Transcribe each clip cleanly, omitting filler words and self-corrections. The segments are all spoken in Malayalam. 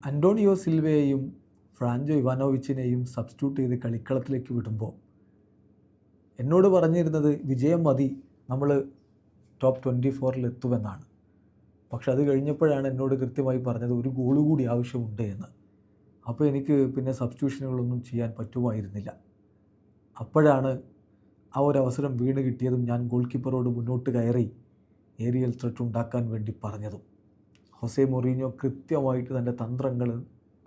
അന്റോണിയോ സിൽവയെയും ഫ്രാഞ്ചോ ഇവാനോവിച്ചിനെയും സബ്സ്റ്റിറ്റ്യൂട്ട് ചെയ്ത് കളിക്കളത്തിലേക്ക് വിടുമ്പോൾ എന്നോട് പറഞ്ഞിരുന്നത് വിജയം മതി, നമ്മൾ ടോപ്പ് 24 എത്തുമെന്നാണ്. പക്ഷെ അത് കഴിഞ്ഞപ്പോഴാണ് എന്നോട് കൃത്യമായി പറഞ്ഞത് ഒരു ഗോൾ കൂടി ആവശ്യമുണ്ട് എന്ന്. അപ്പോൾ എനിക്ക് പിന്നെ സബ്സ്റ്റിറ്റ്യൂഷനുകളൊന്നും ചെയ്യാൻ പറ്റുമായിരുന്നില്ല. അപ്പോഴാണ് ആ ഒരു അവസരം വീണ് കിട്ടിയതും ഞാൻ ഗോൾ കീപ്പറോട് മുന്നോട്ട് കയറി ഏരിയൽ ത്രെറ്റ് ഉണ്ടാക്കാൻ വേണ്ടി പറഞ്ഞതും. ഹൊസെ മൊറീഞ്ഞോ കൃത്യമായിട്ട് തൻ്റെ തന്ത്രങ്ങൾ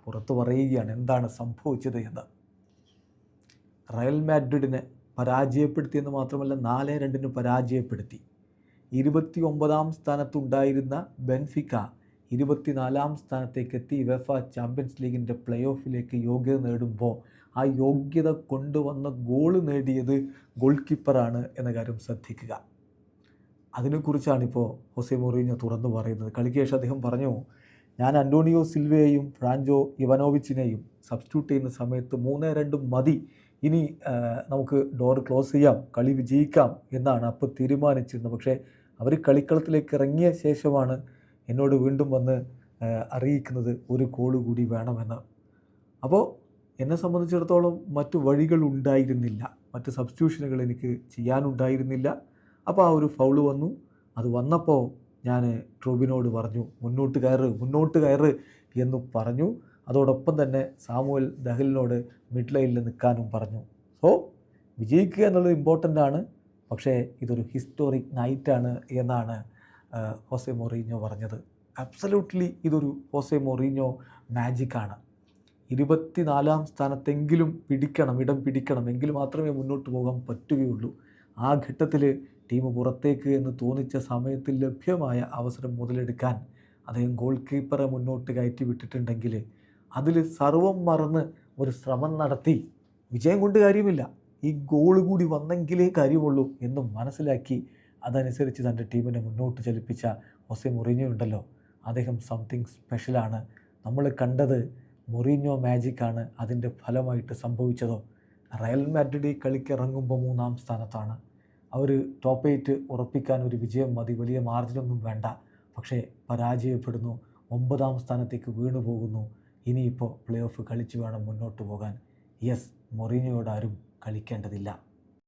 പുറത്തു പറയുകയാണ് എന്താണ് സംഭവിച്ചത് എന്ന്. റയൽ മാഡ്രിഡിനെ പരാജയപ്പെടുത്തിയെന്ന് മാത്രമല്ല 4-2 പരാജയപ്പെടുത്തി. 29-ാം സ്ഥാനത്തുണ്ടായിരുന്ന ബെൻഫിക്ക 24-ാം സ്ഥാനത്തേക്കെത്തി യുവേഫ ചാമ്പ്യൻസ് ലീഗിൻ്റെ പ്ലേ ഓഫിലേക്ക് യോഗ്യത നേടുമ്പോൾ ആ യോഗ്യത കൊണ്ടുവന്ന ഗോള് നേടിയത് ഗോൾ കീപ്പറാണ് എന്ന കാര്യം ശ്രദ്ധിക്കുക. അതിനെക്കുറിച്ചാണിപ്പോൾ ഹൊസെ മൊറീഞ്ഞോ തുറന്നു പറയുന്നത്. കളിക്ക് ശേഷം അദ്ദേഹം പറഞ്ഞു, ഞാൻ അന്റോണിയോ സിൽവയെയും ഫ്രാഞ്ചോ ഇവാനോവിച്ചിനെയും സബ്സ്റ്റിറ്റ്യൂട്ട് ചെയ്യുന്ന സമയത്ത് 3-2 മതി, ഇനി നമുക്ക് ഡോർ ക്ലോസ് ചെയ്യാം, കളി വിജയിക്കാം എന്നാണ് അപ്പോൾ തീരുമാനിച്ചിരുന്നത്. പക്ഷേ അവർ കളിക്കളത്തിലേക്ക് ഇറങ്ങിയ ശേഷമാണ് എന്നോട് വീണ്ടും വന്ന് അറിയിക്കുന്നത് ഒരു ഗോൾ കൂടി വേണമെന്ന്. അപ്പോൾ എന്നെ സംബന്ധിച്ചിടത്തോളം മറ്റു വഴികളുണ്ടായിരുന്നില്ല, മറ്റ് സബ്സ്റ്റിറ്റ്യൂഷനുകൾ എനിക്ക് ചെയ്യാനുണ്ടായിരുന്നില്ല. അപ്പോൾ ആ ഒരു ഫൗള് വന്നു. അത് വന്നപ്പോൾ ഞാൻ ട്രൂബിനോട് പറഞ്ഞു മുന്നോട്ട് കയറ് എന്ന് പറഞ്ഞു. അതോടൊപ്പം തന്നെ സാമുവൽ ദഹലിനോട് മിഡ് ലൈനിൽ നിൽക്കാനും പറഞ്ഞു. സോ വിജയിക്കുക എന്നുള്ളത് ഇമ്പോർട്ടൻ്റ് ആണ്, പക്ഷേ ഇതൊരു ഹിസ്റ്റോറിക് നൈറ്റാണ് എന്നാണ് ഹൊസെ മൊറീഞ്ഞോ പറഞ്ഞത്. അബ്സല്യൂട്ട്ലി ഇതൊരു ഹൊസെ മൊറീഞ്ഞോ മാജിക്കാണ്. 24-ാം സ്ഥാനത്തെങ്കിലും ഇടം പിടിക്കണം, എങ്കിൽ മാത്രമേ മുന്നോട്ട് പോകാൻ പറ്റുകയുള്ളൂ. ആ ഘട്ടത്തിൽ ടീം പുറത്തേക്ക് എന്ന് തോന്നിച്ച സമയത്ത് ലഭ്യമായ അവസരം മുതലെടുക്കാൻ അദ്ദേഹം ഗോൾ കീപ്പറെ മുന്നോട്ട് കയറ്റി വിട്ടിട്ടുണ്ടെങ്കിൽ അതിൽ സർവം മറന്ന് ഒരു ശ്രമം നടത്തി വിജയം കൊണ്ട് കാര്യമില്ല, ഈ ഗോൾ കൂടി വന്നെങ്കിലേ കാര്യമുള്ളൂ എന്നും മനസ്സിലാക്കി അതനുസരിച്ച് തൻ്റെ ടീമിനെ മുന്നോട്ട് ചലിപ്പിച്ച ഹൊസെ മൊറീഞ്ഞോ ഉണ്ടല്ലോ, അദ്ദേഹം സംതിങ് സ്പെഷ്യലാണ്. നമ്മൾ കണ്ടത് മൊറീഞ്ഞോ മാജിക്കാണ്. അതിൻ്റെ ഫലമായിട്ട് സംഭവിച്ചതോ റയൽ മാഡ്രിഡ് കളിക്ക് ഇറങ്ങുമ്പോൾ 3-ാം സ്ഥാനത്താണ്. അവർ ടോപ്പ് 8 ഉറപ്പിക്കാൻ ഒരു വിജയം മതി, വലിയ മാർജിനൊന്നും വേണ്ട. പക്ഷേ പരാജയപ്പെടുന്നു, 9-ാം സ്ഥാനത്തേക്ക് വീണു പോകുന്നു. ഇനിയിപ്പോൾ പ്ലേ ഓഫ് കളിച്ച് വേണം മുന്നോട്ട് പോകാൻ. യെസ്, മൊറീഞ്ഞോയോട് ആരും കളിക്കേണ്ടതില്ല.